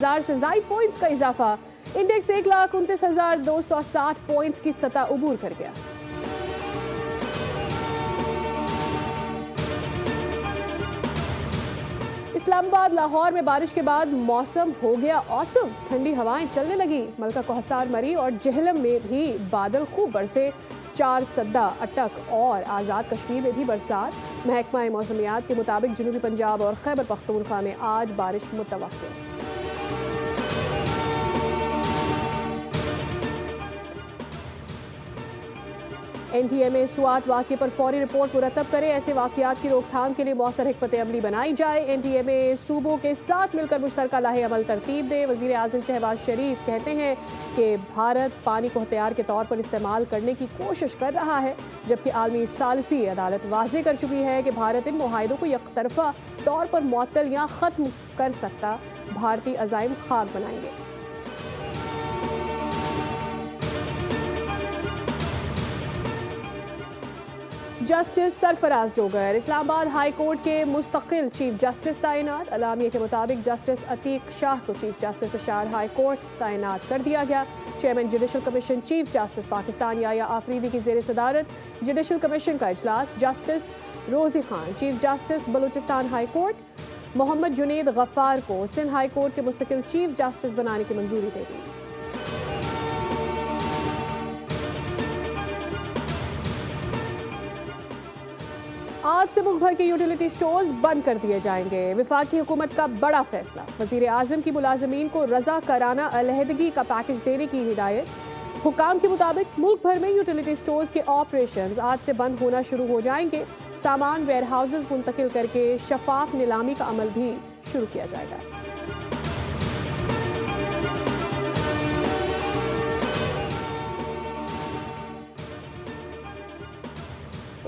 1000 से ज़ायद पॉइंट्स का इजाफा। इंडेक्स 1,29,260 पॉइंट्स की सतह उबूर कर गया। इस्लामाबाद लाहौर में बारिश के बाद मौसम हो गया औसम, ठंडी हवाएं चलने लगी। मलका कोहसार मरी और जेहलम में भी बादल खूब बरसे। 4 सद्दा, अटक और आज़ाद कश्मीर में भी बरसात। महकमा मौसमियात के मुताबिक जनूबी पंजाब और खैबर पख्तूनख्वा में आज बारिश मुतवक्किल। NTMA स्वात वाक़े पर फौरी रिपोर्ट मुरतब करे। ऐसे वाक़यात की रोकथाम के लिए मौसर हिकमत अमली बनाई जाए। NTMA सूबों के साथ मिलकर मुश्तरका लाहे अमल तरतीब दे। वज़ीर आज़म शहबाज शरीफ कहते हैं कि भारत पानी को हथियार के तौर पर इस्तेमाल करने की कोशिश कर रहा है, जबकि आलमी सालिसी अदालत वाज़ेह कर चुकी है कि भारत इन मुआहिदों को यकतरफा तौर पर मुअत्तल या ख़त्म कर सकता। भारतीय अज़ाइम खाक बनाएंगे। Justice Sarfaraz Dogar Islamabad high court के मुस्तकिल चीफ जस्टिस तैनात। अलामिया के मुताबिक जस्टिस अतीक शाह को chief justice Peshawar high court तैनात कर दिया गया। Chairman judicial commission chief justice Pakistan या आफरीदी की ज़ेर सदारत जुडिशल कमीशन का इजलास। Justice Rozi Khan chief justice Balochistan high court, Mohammad Junaid Ghaffar को सिंध हाई कोर्ट के मुस्तकिल चीफ जस्टिस बनाने की मंजूरी दे दी। आज से मुल्क भर के यूटिलिटी स्टोर्स बंद कर दिए जाएंगे। वफाकी हुकूमत का बड़ा फैसला। वज़ीर आज़म की मुलाजमीन को रज़ा कराना अलहदगी का पैकेज देने की हिदायत। हुकाम के मुताबिक मुल्क भर में यूटिलिटी स्टोर्स के ऑपरेशंस आज से बंद होना शुरू हो जाएंगे। सामान वेयर हाउसेज मुंतकिल करके शफाफ नीलामी का अमल भी शुरू किया जाएगा।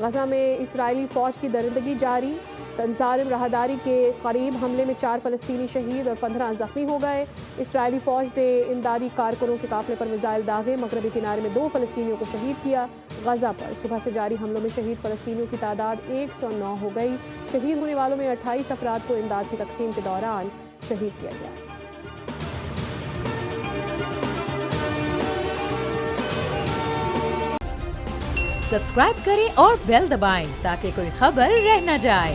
गजा में इसराइली फ़ौज की दरिंदगी जारी। तंजारिम राहदारी के करीब हमले में 4 फ़लस्तीनी शहीद और 15 ज़ख्मी हो गए। इसराइली फ़ौज ने इमदादी कारकुनों के काफ़िले पर मिसाइल दागे। मगरबी किनारे में 2 फ़लस्तीनियों को शहीद किया। गजा पर सुबह से जारी हमलों में शहीद फ़लस्तीनियों की तादाद 109 हो गई। शहीद होने वालों में 28 अफराद को इमदाद की तकसीम के दौरान शहीद किया गया। सब्सक्राइब करें और बेल दबाएं ताकि कोई खबर रह न जाए।